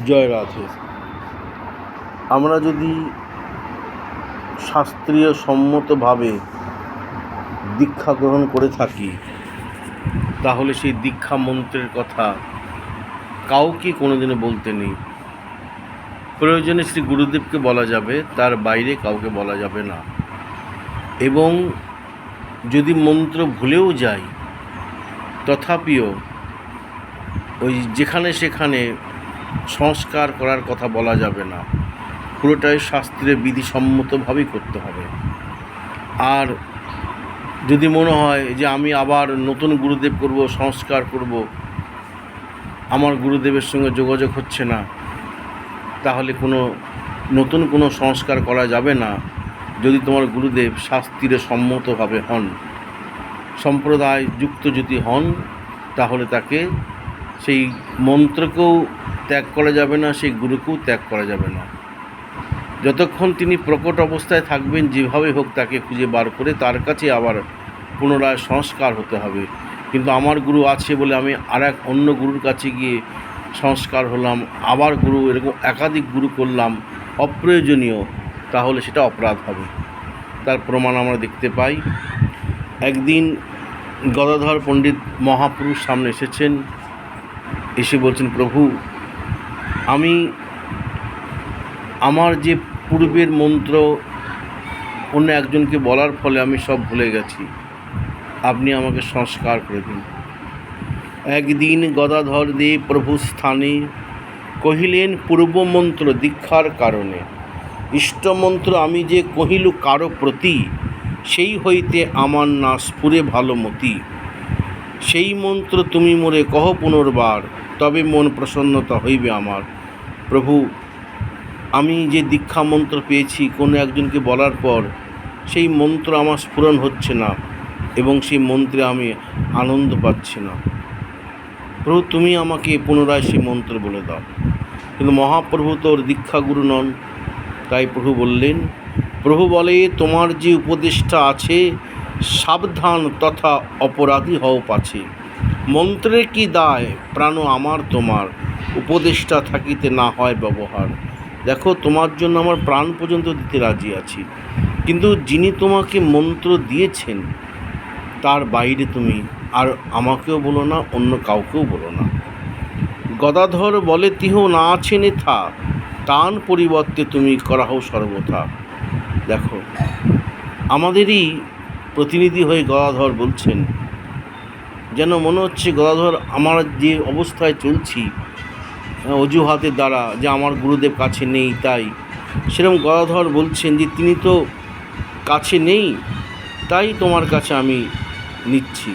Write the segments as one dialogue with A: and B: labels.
A: জয় রাধে। আমরা যদি শাস্ত্রীয় সম্মতভাবে দীক্ষা গ্রহণ করে থাকি, তাহলে সেই দীক্ষা মন্ত্রের কথা কাউকে কোনোদিনও বলতে নেই। প্রয়োজনে শ্রী গুরুদেবকে বলা যাবে, তার বাইরে কাউকে বলা যাবে না। এবং যদি মন্ত্র ভুলেও যাই, তথাপিও ওই যেখানে সেখানে সংস্কার করার কথা বলা যাবে না। পুরোটাই শাস্ত্রে বিধিসম্মতভাবেই করতে হবে। আর যদি মনে হয় যে আমি আবার নতুন গুরুদেব করব, সংস্কার করব, আমার গুরুদেবের সঙ্গে যোগাযোগ হচ্ছে না, তাহলে নতুন কোনো সংস্কার করা যাবে না। যদি তোমার গুরুদেব শাস্ত্রে সম্মতভাবে হন, সম্প্রদায় যুক্ত যদি হন, তাহলে তাকে সেই মন্ত্রকেও ত্যাগ করা যাবে না, সেই গুরুকেও ত্যাগ করা যাবে না। যতক্ষণ তিনি প্রকট অবস্থায় থাকবেন, যেভাবে হোক তাকে খুঁজে বার করে তার কাছে আবার পুনরায় সংস্কার হতে হবে। কিন্তু আমার গুরু আছে বলে আমি অন্য গুরুর কাছে গিয়ে সংস্কার হলাম, আবার গুরু, এরকম একাধিক গুরু করলাম অপ্রয়োজনীয়, তাহলে সেটা অপরাধ হবে। তার প্রমাণ আমরা দেখতে পাই। একদিন গদাধর পণ্ডিত মহাপুরুষ সামনে এসেছেন, এসে বলছেন, প্রভু, আমি আমার যে পূর্বের মন্ত্র অন্য একজনকে বলার ফলে আমি সব ভুলে গেছি, আপনি আমাকে সংস্কার করে দিন। একদিন গদাধর দে প্রভু স্থানে কহিলেন, পূর্বমন্ত্র দীক্ষার কারণে ইষ্টমন্ত্র আমি যে কহিলু কারো প্রতি, সেই হইতে আমার না স্ফুরে ভালো মতি। সেই মন্ত্র তুমি মোরে কহ পুনর্বার, তবে মন প্রসন্নতা হইবে আমার। প্রভু, আমি যে দীক্ষা মন্ত্র পেয়েছি কোনো একজনকে বলার পর, সেই মন্ত্র আমার স্ফুরণ হচ্ছে না এবং সেই মন্ত্রে আমি আনন্দ পাচ্ছি না। প্রভু, তুমি আমাকে পুনরায় সেই মন্ত্র বলে দাও। কিন্তু মহাপ্রভু তোর দীক্ষা গুরু নন, তাই প্রভু বললেন, প্রভু বলে, তোমার যে উপদেষ্টা আছে, সাবধান তথা অপরাধী হও পাছে। মন্ত্রের কি দায়, প্রাণ আমার তোমার, উপদেষ্টা থাকিতে না হয় ব্যবহার। দেখো, তোমার জন্য আমার প্রাণ পর্যন্ত দিতে রাজি আছি, কিন্তু যিনি তোমাকে মন্ত্র দিয়েছেন তার বাইরে তুমি আর আমাকেও বলো না, অন্য কাউকেও বলো না। গদাধর বলে, তিহ না আছেন এথা, তান পরিবর্তে তুমি করাও সর্বথা। দেখো, আমাদেরই প্রতিনিধি হয়ে গদাধর বলছেন, যেন মনে হচ্ছে গদাধর আমার যে অবস্থায় চলছি অজুহাতের দ্বারা, যে আমার গুরুদেব কাছে নেই, তাই সেরকম গদাধর বলছেন যে তিনি তো কাছে নেই, তাই তোমার কাছে আমি নিচ্ছি।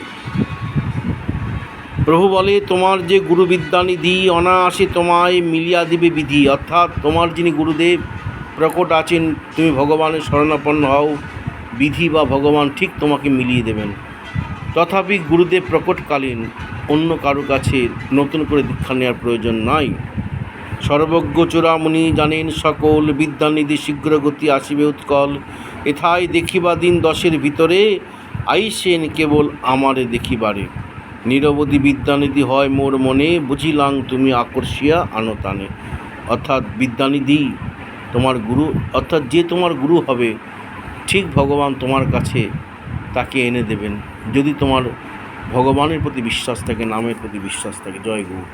A: প্রভু বলে, তোমার যে গুরু বিদ্যানিধি, অনায়াসে তোমায় মিলিয়া দিবে বিধি। অর্থাৎ তোমার যিনি গুরুদেব প্রকট আছেন, তুমি ভগবানের শরণাপন্ন হও, বিধি বা ভগবান ঠিক তোমাকে মিলিয়ে দেবেন। তথাপি গুরুদেব প্রকটকালীন অন্য কারো কাছে নতুন করে দীক্ষা নেওয়ার প্রয়োজন নাই। সর্বজ্ঞ চূড়ামণি জানেন সকল, বিদ্যানিধি শীঘ্র গতি আসিবে উৎকল। এথায় দেখিবা দিন 10 ভিতরে, আইসেন কেবল আমারে দেখিবারে। নিরবধি বিদ্যানিধি হয় মোর মনে, বুঝিলাং তুমি আকর্ষিয়া আনতানে। অর্থাৎ বিদ্যানিধি তোমার গুরু, অর্থাৎ যে তোমার গুরু হবে, ঠিক ভগবান তোমার কাছে তাকে এনে দেবেন, যদি তোমার ভগবানের প্রতি বিশ্বাস থাকে, নামের প্রতি বিশ্বাস থাকে। জয় গুরু।